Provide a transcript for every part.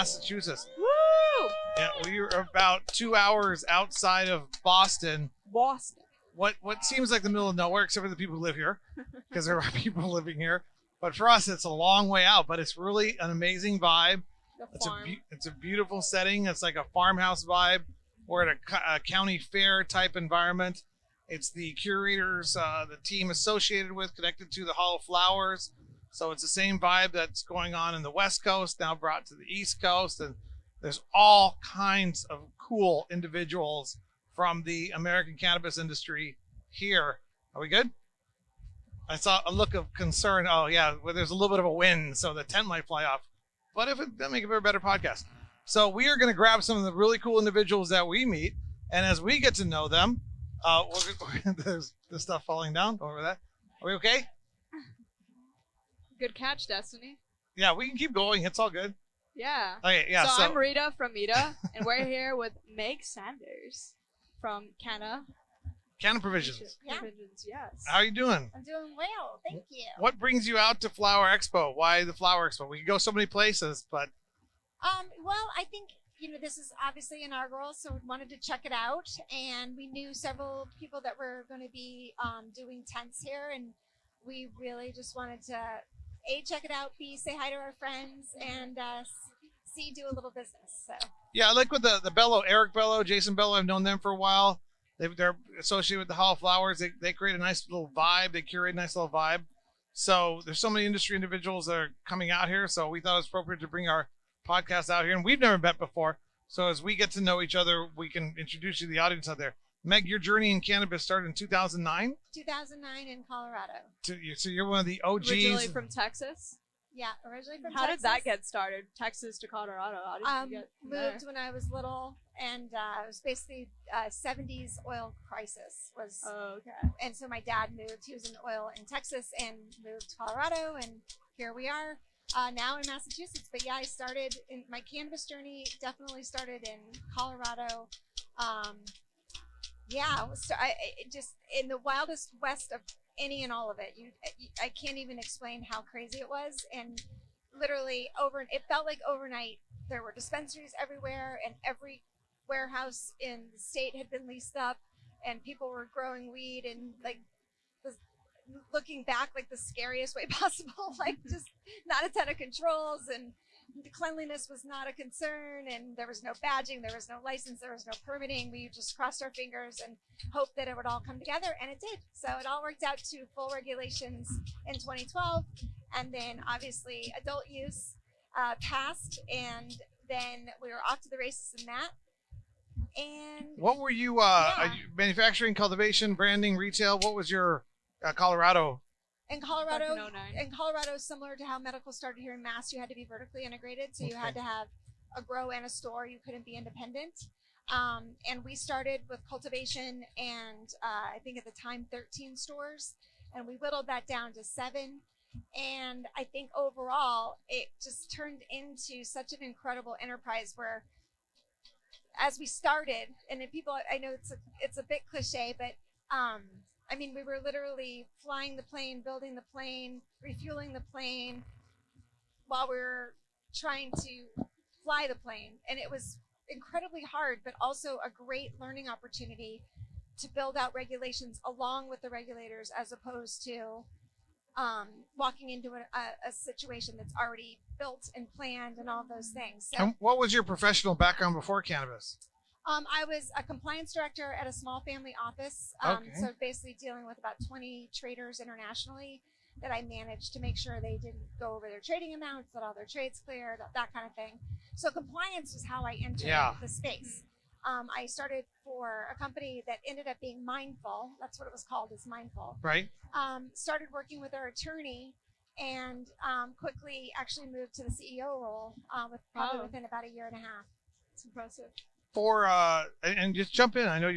Massachusetts. Woo! Yeah, we are about 2 hours outside of Boston. Boston. What seems like the middle of nowhere, except for the people who live here, because there are people living here. But for us, it's a long way out. But it's really an amazing vibe. It's a beautiful setting. It's like a farmhouse vibe. We're at a county fair type environment. It's the curators, the team associated with, connected to the Hall of Flowers. So it's the same vibe that's going on in the West Coast, now brought to the East Coast. And there's all kinds of cool individuals from the American cannabis industry here. Are we good? I saw a look of concern. Oh, yeah, well, there's a little bit of a wind, so the tent might fly off. But that'll make it a better podcast. So we are going to grab some of the really cool individuals that we meet. And as we get to know them, there's the stuff falling down over that. Are we okay? Good catch, Destiny. Yeah, we can keep going. It's all good. Yeah. Okay, yeah. So I'm Rita from Rita, and we're here with Meg Sanders from Canna Provisions. Yeah. Provisions, yes. How are you doing? I'm doing well, thank you. What brings you out to Flower Expo? Why the Flower Expo? We can go so many places, but Well, I think this is obviously inaugural, so we wanted to check it out, and we knew several people that were going to be doing tents here, and we really just wanted to check it out, say hi to our friends, and do a little business. So yeah, I like with the Bello, Eric Bello, Jason Bello. I've known them for a while. They're associated with the Hall of Flowers. They create a nice little vibe. They curate a nice little vibe. So there's so many industry individuals that are coming out here. So we thought it was appropriate to bring our podcast out here. And we've never met before. So as we get to know each other, we can introduce you to the audience out there. Meg, your journey in cannabis started in 2009? 2009 in Colorado. So you're one of the OGs. Originally from Texas? Yeah, originally from How Texas. How did that get started? Texas to Colorado? How did you get moved when I was little, and it was basically 70s oil crisis. Oh, okay. And so my dad moved. He was in oil in Texas and moved to Colorado, and here we are now in Massachusetts. But yeah, I started in my cannabis journey. Definitely started in Colorado. Just in the wildest west of any and all of it. I can't even explain how crazy it was. And literally it felt like overnight there were dispensaries everywhere, and every warehouse in the state had been leased up, and people were growing weed, and looking back, like the scariest way possible, like just not a ton of controls, and the cleanliness was not a concern, and there was no badging, there was no license, there was no permitting. We just crossed our fingers and hoped that it would all come together, and it did. So it all worked out to full regulations in 2012, and then obviously adult use passed, and then we were off to the races in that. And what were you, manufacturing, cultivation, branding, retail? What was your Colorado? In Colorado, similar to how medical started here in Mass, you had to be vertically integrated. So you had to have a grow and a store. You couldn't be independent. And we started with cultivation and I think at the time 13 stores. And we whittled that down to 7. And I think overall, it just turned into such an incredible enterprise where as we started, and then people, I know it's a bit cliche, but we were literally flying the plane, building the plane, refueling the plane while we were trying to fly the plane. And it was incredibly hard, but also a great learning opportunity to build out regulations along with the regulators, as opposed to walking into a situation that's already built and planned and all those things. So, and what was your professional background before cannabis? I was a compliance director at a small family office. So basically dealing with about 20 traders internationally that I managed to make sure they didn't go over their trading amounts, that all their trades cleared, that kind of thing. So compliance is how I entered the space. I started for a company that ended up being Mindful. That's what it was called, is Mindful. Right. Started working with our attorney and quickly actually moved to the CEO role within about a year and a half. It's impressive. And just jump in. I know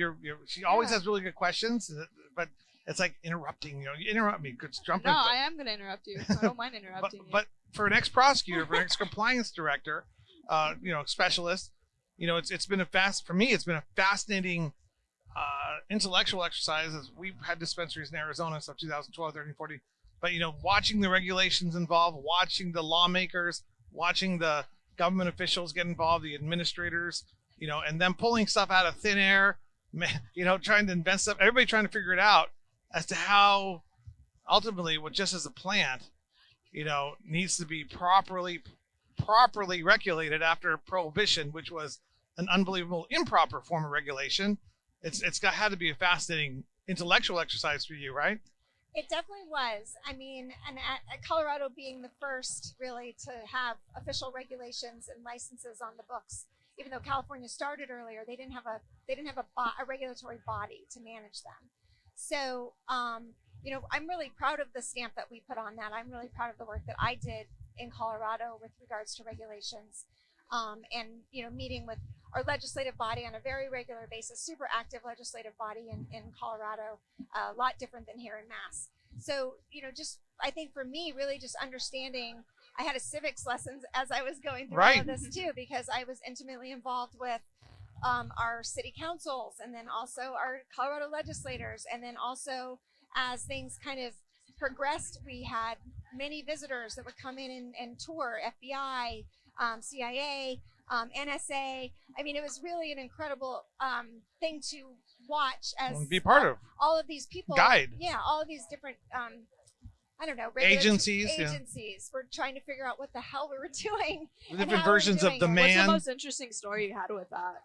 she always has really good questions, but it's like interrupting. You interrupt me. Just jump in. No, I am going to interrupt you. I don't mind interrupting you. But for an ex-prosecutor, for an ex-compliance director, specialist, it's been for me, it's been a fascinating intellectual exercise. As we've had dispensaries in Arizona since 2012, 13, 14. But watching the regulations involved, watching the lawmakers, watching the government officials get involved, the administrators, and then pulling stuff out of thin air, trying to invent stuff, everybody trying to figure it out as to how ultimately what just as a plant, needs to be properly regulated after prohibition, which was an unbelievable improper form of regulation. It's had to be a fascinating intellectual exercise for you, right? It definitely was. I mean, and at Colorado being the first really to have official regulations and licenses on the books, even though California started earlier, they didn't have a regulatory body to manage them. So, I'm really proud of the stamp that we put on that. I'm really proud of the work that I did in Colorado with regards to regulations, and meeting with our legislative body on a very regular basis, super active legislative body in Colorado, a lot different than here in Mass. So, I think for me, really just understanding, I had a civics lessons as I was going through all of this too, because I was intimately involved with our city councils, and then also our Colorado legislators, and then also as things kind of progressed, we had many visitors that would come in and tour FBI, CIA, NSA. I mean, it was really an incredible thing to watch as be part of all of these people. Guide. Yeah, all of these different, agencies were trying to figure out what the hell we were doing. The different versions of the man. What's the most interesting story you had with that?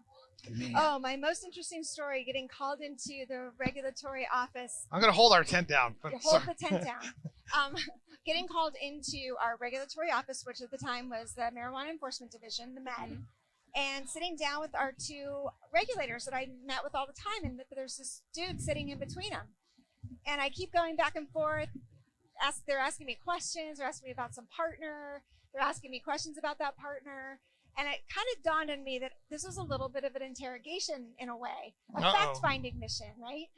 Oh, my most interesting story, getting called into the regulatory office. I'm going to hold our tent down. Hold the tent down. Getting called into our regulatory office, which at the time was the Marijuana Enforcement Division, the MED, and sitting down with our two regulators that I met with all the time, and there's this dude sitting in between them. And I keep going back and forth. They're asking me questions. They're asking me about some partner. They're asking me questions about that partner. And it kind of dawned on me that this was a little bit of an interrogation in a way, a fact-finding mission, right?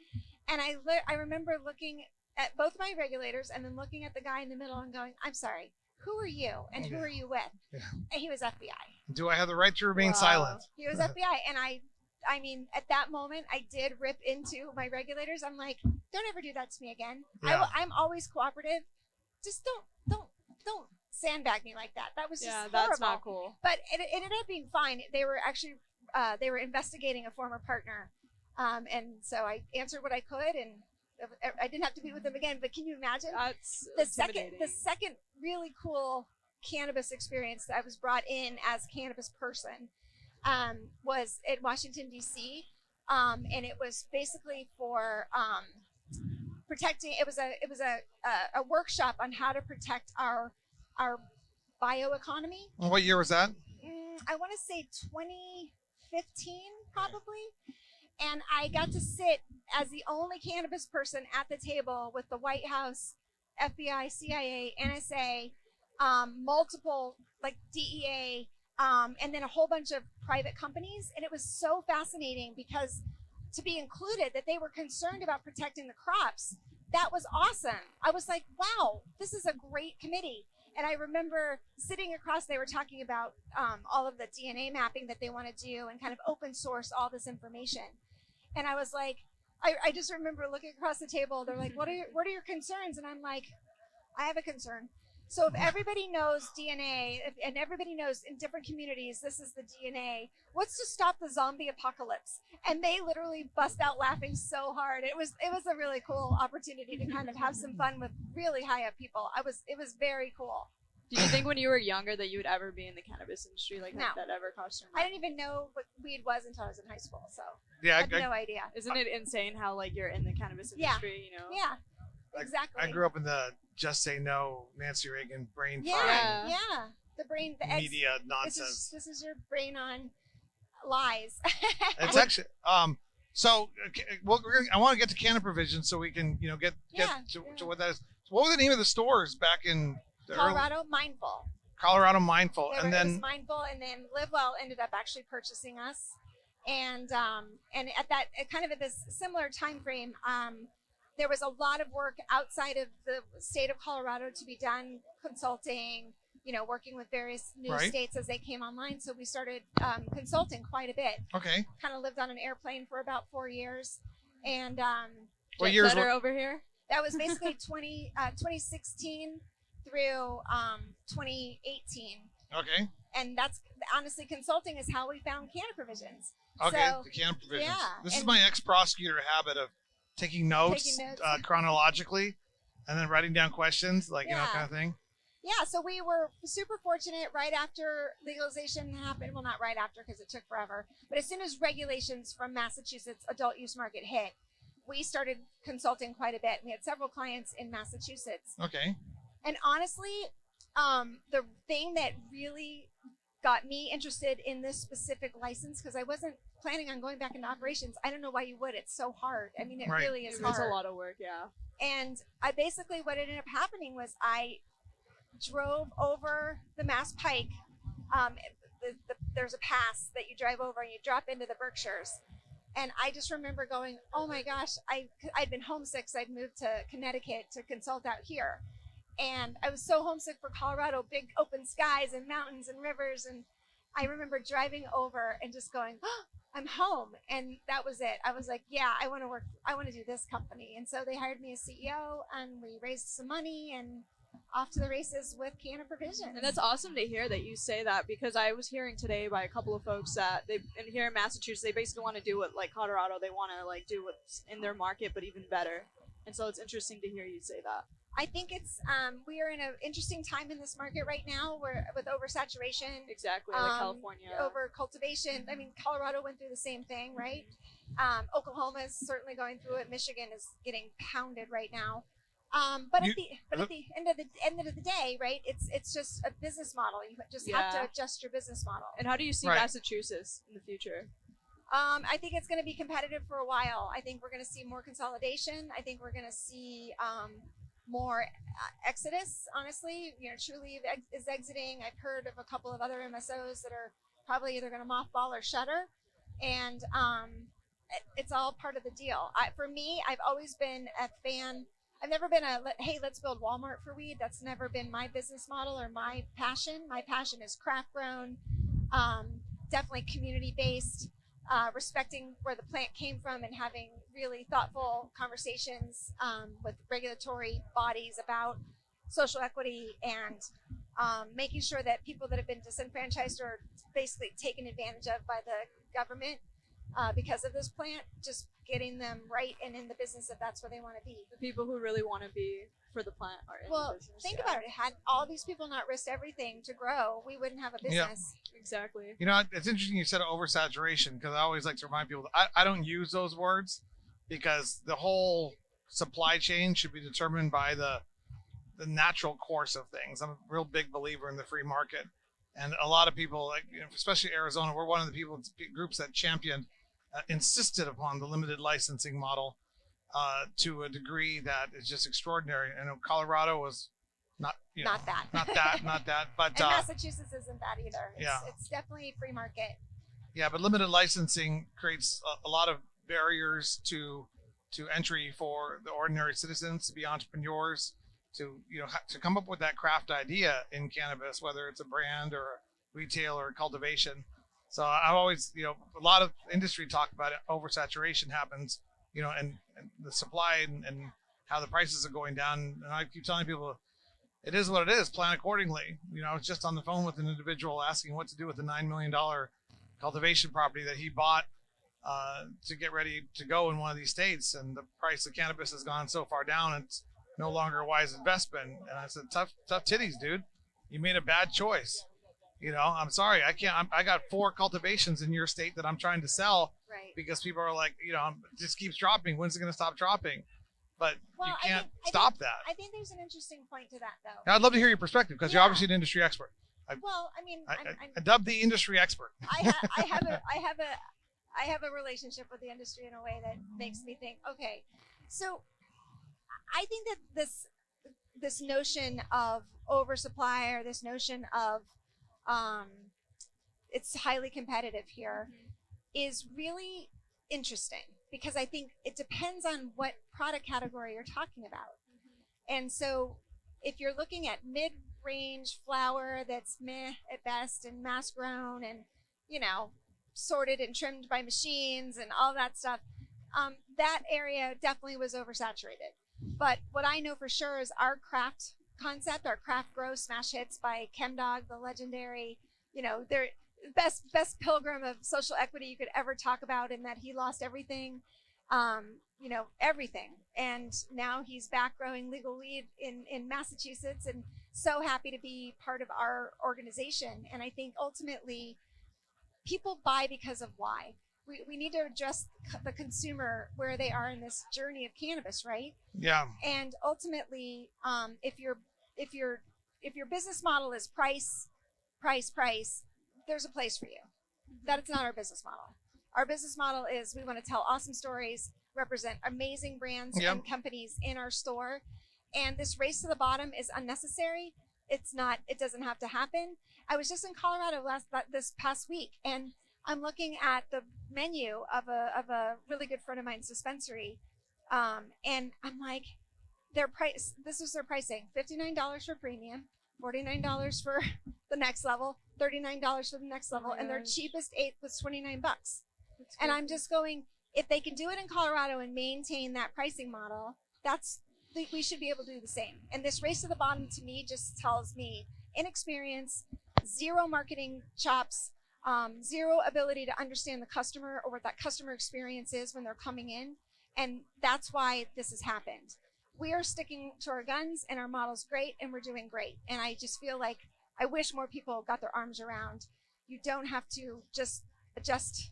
And I remember looking at both my regulators and then looking at the guy in the middle and going, I'm sorry, who are you and who are you with? Yeah. And he was FBI. Do I have the right to remain silent? He was FBI. And I mean, at that moment, I did rip into my regulators. I'm like, don't ever do that to me again. Yeah. I'm always cooperative. Just don't sandbag me like that. That was just horrible. That's not cool. But it ended up being fine. They were actually they were investigating a former partner, and so I answered what I could, and I didn't have to meet with them again. But can you imagine? That's the second really cool cannabis experience that I was brought in as a cannabis person was in Washington D.C. And it was basically for protecting. It was a workshop on how to protect our bioeconomy. What year was that? I want to say 2015, probably. And I got to sit as the only cannabis person at the table with the White House, FBI, CIA, NSA, multiple DEA, and then a whole bunch of private companies. And it was so fascinating because to be included, that they were concerned about protecting the crops. That was awesome. I was like, wow, this is a great committee. And I remember sitting across, they were talking about all of the DNA mapping that they want to do and kind of open source all this information. And I was like, I just remember looking across the table. They're like, what are your concerns? And I'm like, I have a concern. So if everybody knows DNA and everybody knows in different communities, this is the DNA, what's to stop the zombie apocalypse? And they literally bust out laughing so hard. It was a really cool opportunity to kind of have some fun with really high up people. It was very cool. Did you think when you were younger that you would ever be in the cannabis industry that ever crossed your mind? I didn't even know what weed was until I was in high school. So yeah, I had no idea. Isn't it insane how you're in the cannabis industry, Yeah, exactly. I grew up in the Just Say No, Nancy Reagan brain frying. Yeah, the brain, media nonsense. This is your brain on lies. It's actually so. Well, I want to get to Canna Provisions so we can get to what that is. So what was the name of the stores back in the Colorado? Mindful. Colorado Mindful, and then Mindful, and then Live Well ended up actually purchasing us, and at this similar time frame, there was a lot of work outside of the state of Colorado to be done, consulting, working with various new states as they came online. So we started consulting quite a bit. Okay. Kind of lived on an airplane for about 4 years, and what years were over here? That was basically 2016 through 2018. Okay. and that's honestly, consulting is how we found Canna Provisions. Okay, So, the Canna Provisions. yeah, This is and- my ex-prosecutor habit of taking notes, chronologically, and then writing down questions, like, Yeah. kind of thing. Yeah, so we were super fortunate right after legalization happened. Well, not right after because it took forever, but as soon as regulations from Massachusetts adult use market hit, we started consulting quite a bit. We had several clients in Massachusetts. Okay. And honestly, the thing that really got me interested in this specific license, because I wasn't planning on going back into operations. I don't know why you would. It's so hard. I mean, it Right. really is It's hard. a lot of work, yeah. And I basically, what ended up happening was I drove over the Mass Pike. There's a pass that you drive over and you drop into the Berkshires. And I just remember going, oh my gosh, I'd been homesick, so I'd moved to Connecticut to consult out here. And I was so homesick for Colorado, big open skies and mountains and rivers. And I remember driving over and just going, oh, I'm home. And that was it. I was like, yeah, I want to do this company. And so they hired me as CEO, and we raised some money and off to the races with Canna Provisions. And that's awesome to hear that you say that, because I was hearing today by a couple of folks that and here in Massachusetts, they basically want to do what like Colorado, they want to like do what's in their market, but even better. And so it's interesting to hear you say that. I think it's we are in an interesting time in this market right now, where with oversaturation, Exactly, like California. over cultivation. I mean, Colorado went through the same thing, right? Oklahoma is certainly going through it. Michigan is getting pounded right now. But at the end of the day, right? It's just a business model. You just have to adjust your business model. And how do you see Right. Massachusetts in the future? I think it's going to be competitive for a while. I think we're going to see more consolidation. I think we're going to see more exodus. Honestly, Trulieve is exiting. I've heard of a couple of other MSOs that are probably either going to mothball or shutter, and it's all part of the deal. For me, I've always been a fan. I've never been hey, let's build Walmart for weed. That's never been my business model or my passion. My passion is craft grown, definitely community based, respecting where the plant came from and having really thoughtful conversations with regulatory bodies about social equity and making sure that people that have been disenfranchised or basically taken advantage of by the government because of this plant, just getting them right and in the business if that's where they want to be. The people who really want to be for the plant are in the business. Think about it. Had all these people not risked everything to grow, we wouldn't have a business. Exactly. It's interesting you said oversaturation, because I always like to remind people that I don't use those words, because the whole supply chain should be determined by the natural course of things. I'm a real big believer in the free market. And a lot of people, like especially Arizona, we're one of the groups that championed, insisted upon the limited licensing model to a degree that is just extraordinary. I know Colorado was not that, but and Massachusetts isn't that either. It's definitely free market. Yeah, but limited licensing creates a lot of barriers to entry for the ordinary citizens to be entrepreneurs, to come up with that craft idea in cannabis, whether it's a brand or a retail or cultivation. So I've always, a lot of industry talk about it. Oversaturation happens, and the supply and how the prices are going down. And I keep telling people, it is what it is. Plan accordingly. I was just on the phone with an individual asking what to do with the $9 million cultivation property that he bought to get ready to go in one of these states. And the price of cannabis has gone so far down, it's no longer a wise investment. And I said, tough titties, dude. You made a bad choice. I'm sorry. I can't. I got 4 cultivations in your state that I'm trying to sell, right? Because people are like, it just keeps dropping. When's it going to stop dropping? But you can't I stop that. I think there's an interesting point to that, though. Now, I'd love to hear your perspective, because you're obviously an industry expert. I dubbed the industry expert. I have a relationship with the industry in a way that makes me think, okay, so I think that this notion of oversupply, or this notion of it's highly competitive here, is really interesting, because I think it depends on what product category you're talking about. And so if you're looking at mid-range flower that's meh at best and mass grown and sorted and trimmed by machines and all that stuff, that area definitely was oversaturated. But what I know for sure is our craft concept, our craft grow smash hits by ChemDog, the legendary, they're best pilgrim of social equity you could ever talk about, in that he lost everything, everything. And now he's back growing legal weed in Massachusetts, and so happy to be part of our organization. And I think ultimately people buy because of why. We need to address the consumer where they are in this journey of cannabis, right? Yeah. And ultimately, if your business model is price, there's a place for you. That's not our business model. Our business model is we want to tell awesome stories, represent amazing brands and companies in our store. And this race to the bottom is unnecessary. It doesn't have to happen. I was just in Colorado this past week, and I'm looking at the menu of a really good friend of mine's dispensary. And I'm like, this is their pricing: $59 for premium, $49 for the next level, $39 for the next level, and their cheapest eighth was $29. And I'm just going, if they can do it in Colorado and maintain that pricing model, we should be able to do the same. And this race to the bottom, to me, just tells me inexperience, zero marketing chops, zero ability to understand the customer or what that customer experience is when they're coming in. And that's why this has happened. We are sticking to our guns, and our model's great, and we're doing great. And I just feel like I wish more people got their arms around. You don't have to just adjust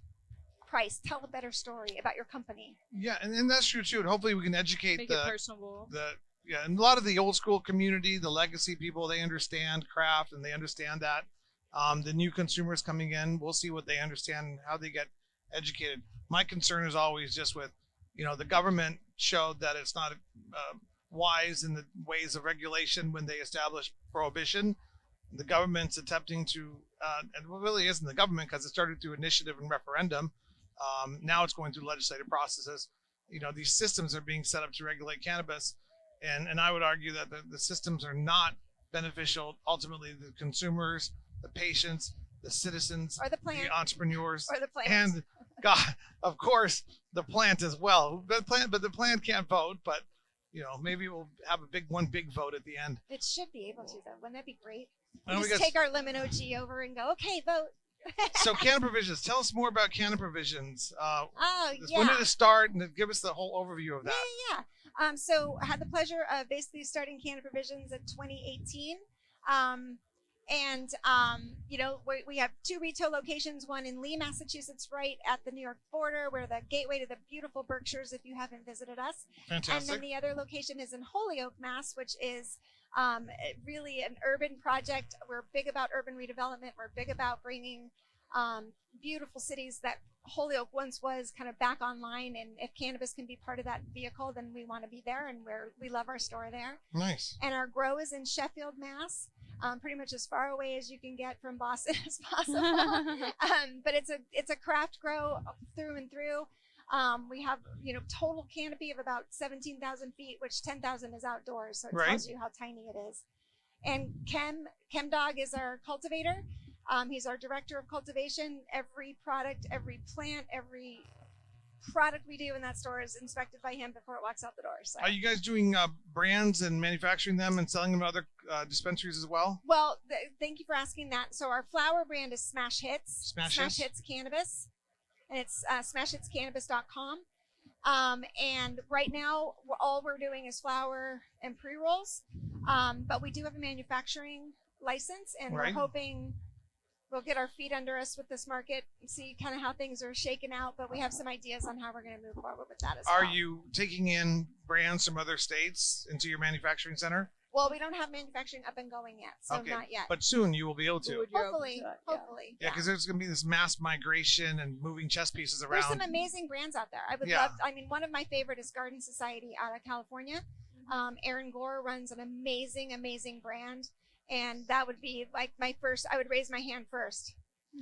price. Tell a better story about your company. Yeah, and that's true too. And hopefully we can educate Make it personable. And a lot of the old school community, the legacy people, they understand craft and they understand that. The new consumers coming in, we'll see what they understand and how they get educated. My concern is always just with, the government showed that it's not wise in the ways of regulation when they established prohibition. The government's attempting to, and it really isn't the government, because it started through initiative and referendum. Now it's going through legislative processes. These systems are being set up to regulate cannabis. And I would argue that the systems are not beneficial ultimately to the consumers, the patients, the citizens, or the plant, the entrepreneurs, or the plant, and God, of course, the plant as well. But the plant can't vote. But maybe we'll have one big vote at the end. It should be able to, though. Wouldn't that be great? We just take our lemon OG over and go, okay, vote. So Canna Provisions, tell us more about Canna Provisions. Yeah. When did it start? And give us the whole overview of that. Yeah. So I had the pleasure of basically starting Canna Provisions in 2018. We have 2 retail locations, one in Lee, Massachusetts, right at the New York border. We're the gateway to the beautiful Berkshires if you haven't visited us. Fantastic. And then the other location is in Holyoke, Mass, which is really an urban project. We're big about urban redevelopment. We're big about bringing beautiful cities that Holyoke once was kind of back online. And if cannabis can be part of that vehicle, then we want to be there, and we love our store there. Nice. And our grow is in Sheffield, Mass. Pretty much as far away as you can get from Boston as possible. But it's a craft grow through and through. We have total canopy of about 17,000 feet, which 10,000 is outdoors, so it tells you how tiny it is. And Chem Dog is our cultivator. He's our director of cultivation. Every product, every plant, every product we do in that store is inspected by him before it walks out the door. So. Are you guys doing brands and manufacturing them and selling them to other dispensaries as well? Well, thank you for asking that. So our flower brand is Smash Hits. Smash Hits Cannabis. And it's smashhitscannabis.com. And right now, all we're doing is flower and pre-rolls. But we do have a manufacturing license, and we're hoping we'll get our feet under us with this market and see kind of how things are shaking out. But we have some ideas on how we're going to move forward with that as well. Are you taking in brands from other states into your manufacturing center? Well, we don't have manufacturing up and going yet, so not yet. But soon you will be able to. Hopefully. Yeah, because there's going to be this mass migration and moving chess pieces around. There's some amazing brands out there. I would love. One of my favorite is Garden Society out of California. Aaron Gore runs an amazing brand, and that would be like my first. I would raise my hand first.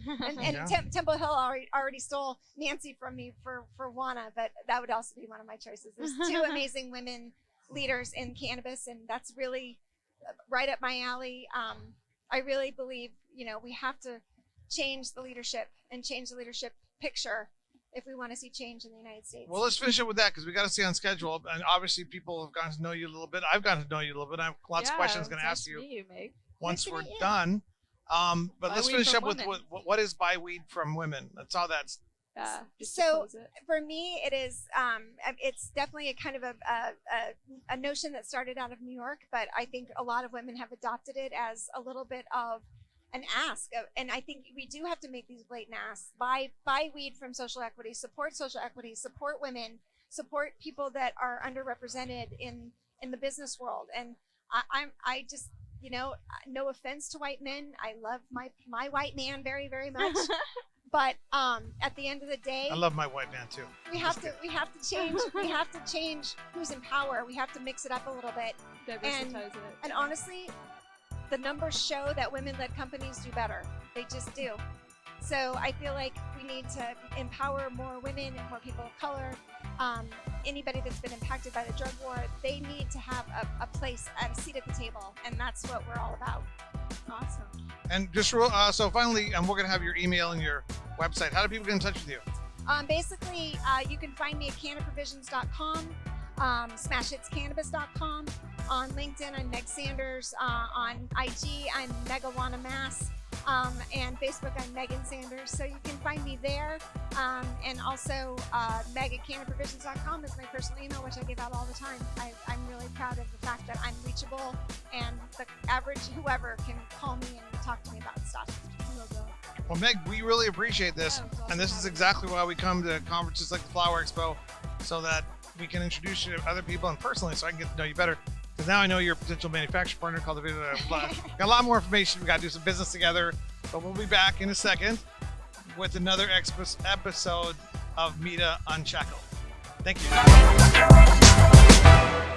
And Temple Hill already stole Nancy from me for Wana, but that would also be one of my choices. There's 2 amazing women leaders in cannabis, and that's really right up my alley. I really believe we have to change the leadership and change the leadership picture if we want to see change in the United States. Well, let's finish up with that, because we got to stay on schedule, and obviously people have gotten to know you a little bit. I've gotten to know you a little bit. I have lots of questions going to ask you Meg. once we're done. But Buy let's weed finish from up with women. what is buy weed from women. That's all that's. Yeah. So for me, it is. It's definitely a kind of a notion that started out of New York, but I think a lot of women have adopted it as a little bit of an ask. And I think we do have to make these blatant asks. Buy weed from social equity. Support social equity. Support women. Support people that are underrepresented in the business world. And I just, no offense to white men. I love my white man very, very much. But at the end of the day, I love my white man too. We have to change. We have to change who's in power. We have to mix it up a little bit. Diversitize it. And honestly, the numbers show that women-led companies do better. They just do. So I feel like we need to empower more women and more people of color. Anybody that's been impacted by the drug war, they need to have a place and a seat at the table, and that's what we're all about. Awesome. And just so finally, we're gonna have your email and your website. How do people get in touch with you? Basically, you can find me at cannaprovisions.com, smashhitscannabis.com. On LinkedIn, I'm Meg Sanders. On IG, I'm Megawana Mass. And Facebook, I'm Megan Sanders. So you can find me there. And also, Meg at CannaProvisions.com is my personal email, which I give out all the time. I'm really proud of the fact that I'm reachable, and the average whoever can call me and talk to me about stuff. Well, Meg, we really appreciate this. And this is exactly why we come to conferences like the Flower Expo, so that we can introduce you to other people and personally, so I can get to know you better. Because now I know you're a potential manufacturing partner, cultivator. Got a lot more information. We got to do some business together. But we'll be back in a second with another episode of Mita Unshackled. Thank you.